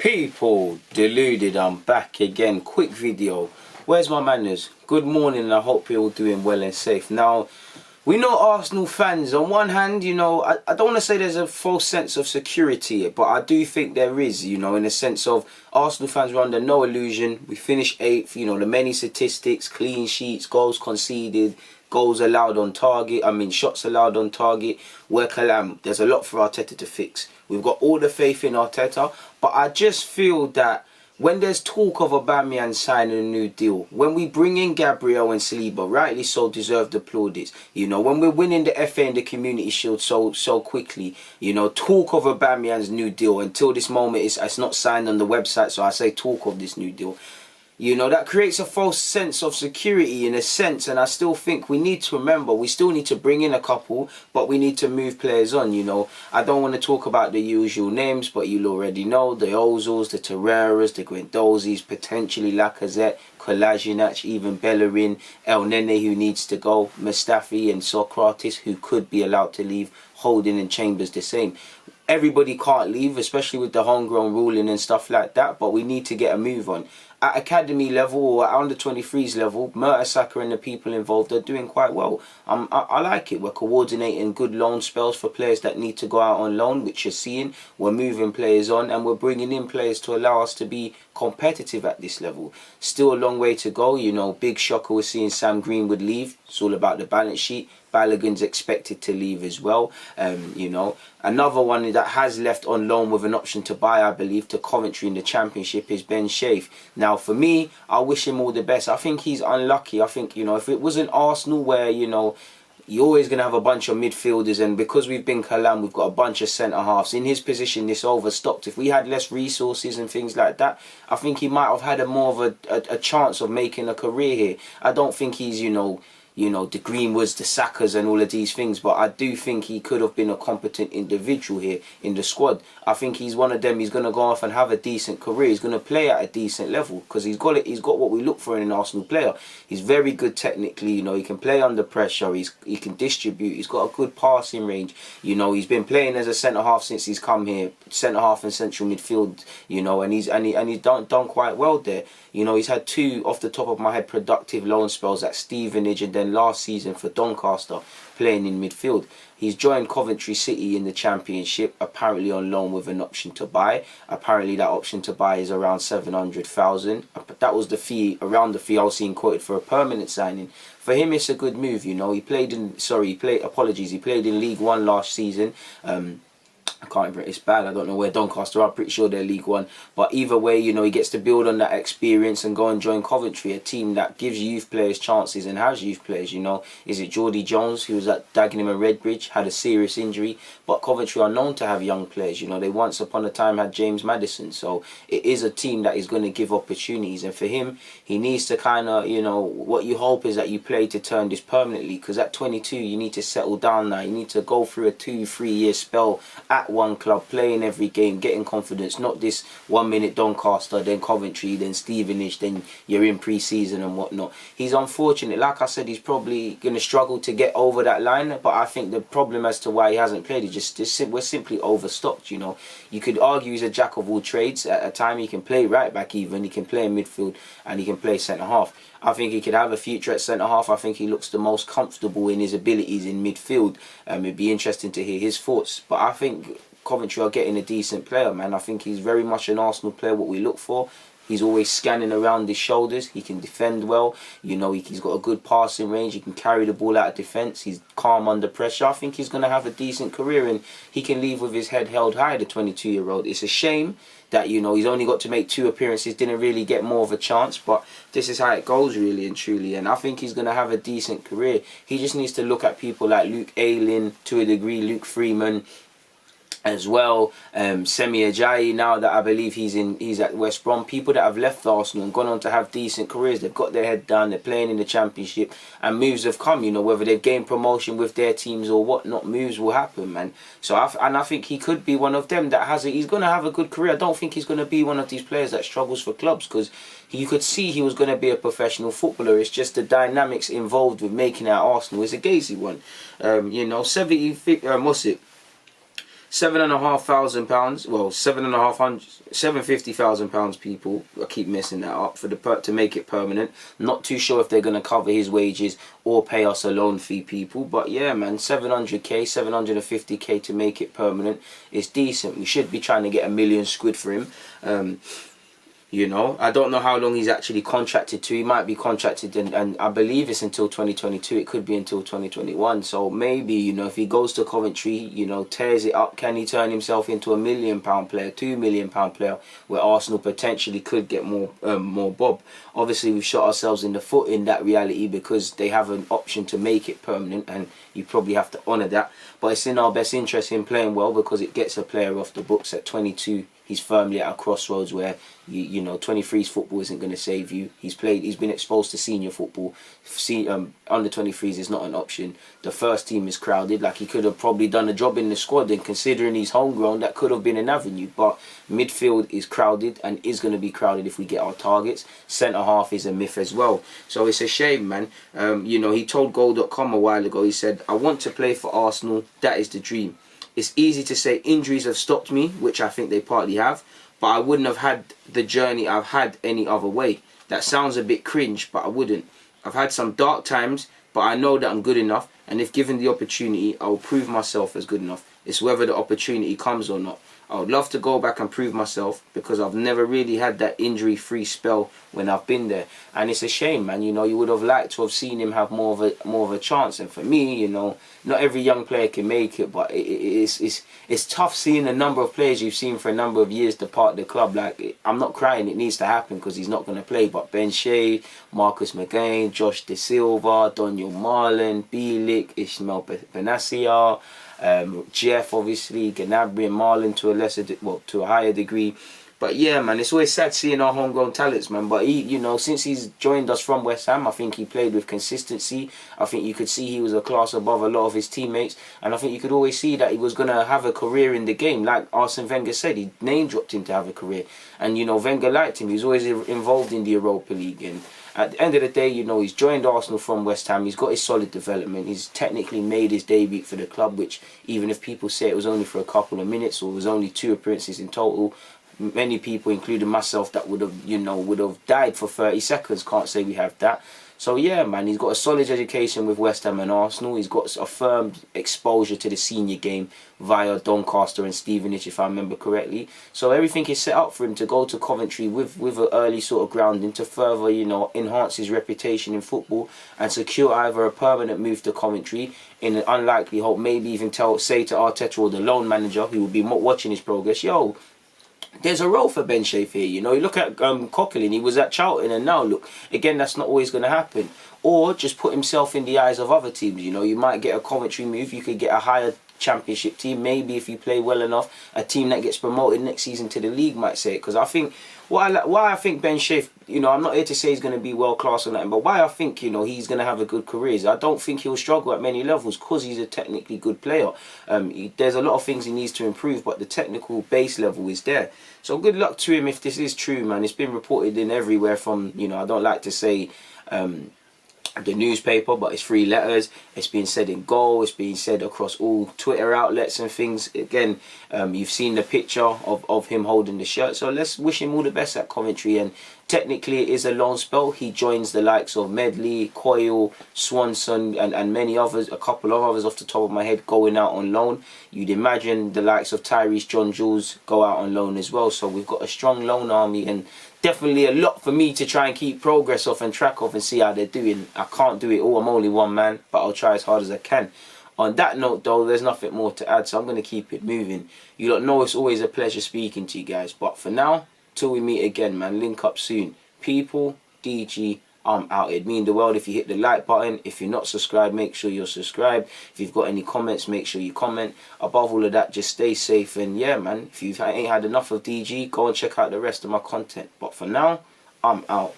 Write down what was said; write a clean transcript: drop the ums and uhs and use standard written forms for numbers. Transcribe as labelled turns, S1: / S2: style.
S1: People, Deluded, I'm back again. Quick video. Where's my manners? Good morning, and I hope you're all doing well and safe. Now, we know Arsenal fans, on one hand, you know, I don't want to say there's a false sense of security, but I do think there is, you know, in the sense of Arsenal fans were under no illusion. We finished 8th, you know, the many statistics, clean sheets, goals conceded, goals allowed on target, shots allowed on target. There's a lot for Arteta to fix. We've got all the faith in Arteta, but I just feel that when there's talk of Aubameyang signing a new deal, when we bring in Gabriel and Saliba, rightly so, deserved the plaudits. You know, when we're winning the FA and the Community Shield so quickly, you know, talk of Aubameyang's new deal. Until this moment, it's not signed on the website, so I say talk of this new deal. You know, that creates a false sense of security in a sense, and I still think we need to remember, we still need to bring in a couple, but we need to move players on, you know. I don't want to talk about the usual names, but you'll already know, the Ozils, the Torreiras, the Guendouzi's, potentially Lacazette, Kolasinac, even Bellerin, El Nene who needs to go, Mustafi and Socrates who could be allowed to leave, Holding and Chambers the same. Everybody can't leave, especially with the homegrown ruling and stuff like that, but we need to get a move on. At academy level or at under 23s level, Mertesacker and the people involved are doing quite well. I like it. We're coordinating good loan spells for players that need to go out on loan, which you're seeing. We're moving players on and we're bringing in players to allow us to be competitive at this level. Still a long way to go. You know, big shocker we're seeing Sam Greenwood leave. It's all about the balance sheet. Balogun's expected to leave as well. You know, another one that has left on loan with an option to buy, I believe, to Coventry in the Championship is Ben Sheaf. Now, for me, I wish him all the best. I think he's unlucky. I think, you know, if it wasn't Arsenal where, you know, you're always going to have a bunch of midfielders, and because we've been Kalam, we've got a bunch of centre-halves. In his position, this overstocked. If we had less resources and things like that, I think he might have had more of a chance of making a career here. I don't think he's, you know, the Greenwoods, the Sackers and all of these things, but I do think he could have been a competent individual here in the squad. I think he's one of them, he's going to go off and have a decent career. He's going to play at a decent level because he's got it. He's got what we look for in an Arsenal player. He's very good technically, you know, he can play under pressure, he can distribute, he's got a good passing range. You know, he's been playing as a centre-half since he's come here, centre-half and central midfield, you know, and he's done quite well there. You know, he's had 2, off the top of my head, productive loan spells at Stevenage and then last season for Doncaster, playing in midfield. He's joined Coventry City in the Championship, apparently on loan with an option to buy. Apparently that option to buy is around 700,000. That was the fee, around the fee I was seeing quoted for a permanent signing. For him, it's a good move, you know. He played in League One last season. I can't remember, it's bad, I don't know where Doncaster are, I'm pretty sure they're League One, but either way, you know, he gets to build on that experience and go and join Coventry, a team that gives youth players chances and has youth players, you know. Is it Geordie Jones, who was at Dagenham and Redbridge, had a serious injury, but Coventry are known to have young players, you know. They once upon a time had James Maddison, so it is a team that is going to give opportunities, and for him, he needs to kind of, you know, what you hope is that you play to turn this permanently, because at 22, you need to settle down now, you need to go through a 2-3 year spell at one club, playing every game, getting confidence, not this 1 minute Doncaster, then Coventry, then Stevenage, then you're in pre-season and whatnot. He's unfortunate, like I said, he's probably going to struggle to get over that line, but I think the problem as to why he hasn't played is just we're simply overstocked, you know. You could argue he's a jack of all trades. At a time he can play right back even, he can play in midfield and he can play centre-half. I think he could have a future at centre-half. I think he looks the most comfortable in his abilities in midfield. It'd be interesting to hear his thoughts, but I think Coventry are getting a decent player, man. I think he's very much an Arsenal player, what we look for. He's always scanning around his shoulders. He can defend well. You know, he's got a good passing range. He can carry the ball out of defence. He's calm under pressure. I think he's going to have a decent career and he can leave with his head held high, the 22-year-old. It's a shame that, you know, he's only got to make 2 appearances, didn't really get more of a chance, but this is how it goes really and truly, and I think he's going to have a decent career. He just needs to look at people like Luke Ayling, to a degree, Luke Freeman, as well, Semi Ajayi, now that I believe he's at West Brom. People that have left Arsenal and gone on to have decent careers. They've got their head down, they're playing in the Championship, and moves have come, you know, whether they've gained promotion with their teams or whatnot, moves will happen, man. So I think he could be one of them that he's going to have a good career. I don't think he's going to be one of these players that struggles for clubs, because you could see he was going to be a professional footballer. It's just the dynamics involved with making it at Arsenal is a gazy one. You know, 70, what's it? £7,500, well, £750,000 people. I keep messing that up for to make it permanent. Not too sure if they're going to cover his wages or pay us a loan fee, people. But yeah, man, 700k, 750k to make it permanent is decent. We should be trying to get £1 million for him. You know, I don't know how long he's actually contracted to. He might be contracted, and I believe it's until 2022. It could be until 2021. So maybe, you know, if he goes to Coventry, you know, tears it up, can he turn himself into a £1 million player, £2 million player, where Arsenal potentially could get more bob? Obviously, we've shot ourselves in the foot in that reality, because they have an option to make it permanent, and you probably have to honour that. But it's in our best interest in playing well, because it gets a player off the books at 22. He's firmly at a crossroads where, you know, 23's football isn't going to save you. He's been exposed to senior football. Under 23's is not an option. The first team is crowded. Like, he could have probably done a job in the squad, and considering he's homegrown, that could have been an avenue. But midfield is crowded, and is going to be crowded if we get our targets. Centre half is a myth as well. So it's a shame, man. You know, he told Goal.com a while ago, he said, "I want to play for Arsenal. That is the dream. It's easy to say injuries have stopped me," which I think they partly have, "but I wouldn't have had the journey I've had any other way." That sounds a bit cringe, but I wouldn't. "I've had some dark times, but I know that I'm good enough, and if given the opportunity, I will prove myself as good enough. It's whether the opportunity comes or not. I would love to go back and prove myself, because I've never really had that injury-free spell when I've been there." And it's a shame, man. You know, you would have liked to have seen him have more of a chance. And for me, you know, not every young player can make it, but it's tough seeing the number of players you've seen for a number of years depart the club. Like, I'm not crying; it needs to happen, because he's not going to play. But Ben Shea, Marcus McGain, Josh De Silva, Daniel Marlon, Bielik, Ismail Benacia, Jeff, obviously, Gnabry and Marlon to a higher degree. But yeah, man, it's always sad seeing our homegrown talents, man. But he, you know, since he's joined us from West Ham, I think he played with consistency. I think you could see he was a class above a lot of his teammates, and I think you could always see that he was going to have a career in the game. Like Arsene Wenger said, he name dropped him to have a career, and you know, Wenger liked him. He was always involved in the Europa League, and at the end of the day, you know, he's joined Arsenal from West Ham. He's got his solid development. He's technically made his debut for the club, which, even if people say it was only for a couple of minutes, or it was only 2 appearances in total, many people, including myself, that would have died for 30 seconds. Can't say we have that. So yeah, man, he's got a solid education with West Ham and Arsenal. He's got a firm exposure to the senior game via Doncaster and Stevenage, if I remember correctly. So everything is set up for him to go to Coventry with an early sort of grounding to further, you know, enhance his reputation in football and secure either a permanent move to Coventry, in an unlikely hope, maybe even say to Arteta or the loan manager, who will be watching his progress, "Yo, there's a role for Ben Sheaf here." You know, you look at Coquelin, he was at Charlton, and now look, again, that's not always going to happen. Or just put himself in the eyes of other teams. You know, you might get a Coventry move, you could get a higher championship team, maybe if you play well enough, a team that gets promoted next season to the league might say it. Because I think, why I think Ben Sheaf, you know, I'm not here to say he's going to be world class or nothing, but why I think, you know, he's going to have a good career is I don't think he'll struggle at many levels, because he's a technically good player. There's a lot of things he needs to improve, but the technical base level is there. So good luck to him if this is true, man. It's been reported in everywhere from, you know, I don't like to say the newspaper, but it's 3 letters. It's being said in Goal. It's being said across all Twitter outlets and things. Again, you've seen the picture of him holding the shirt. So let's wish him all the best at Coventry. And technically, it is a loan spell. He joins the likes of Medley, Coyle, Swanson, and many others. A couple of others off the top of my head going out on loan. You'd imagine the likes of Tyrese, John Jules go out on loan as well. So we've got a strong loan army, and definitely a lot for me to try and keep progress off and track off and see how they're doing. I can't do it all. I'm only one man, but I'll try as hard as I can. On that note, though, there's nothing more to add, so I'm going to keep it moving. You lot know it's always a pleasure speaking to you guys. But for now, till we meet again, man, link up soon. People, DG, I'm out. It'd mean the world if you hit the like button. If you're not subscribed, make sure you're subscribed. If you've got any comments, make sure you comment. Above all of that, just stay safe. And yeah, man, if you ain't had enough of DG, go and check out the rest of my content. But for now, I'm out.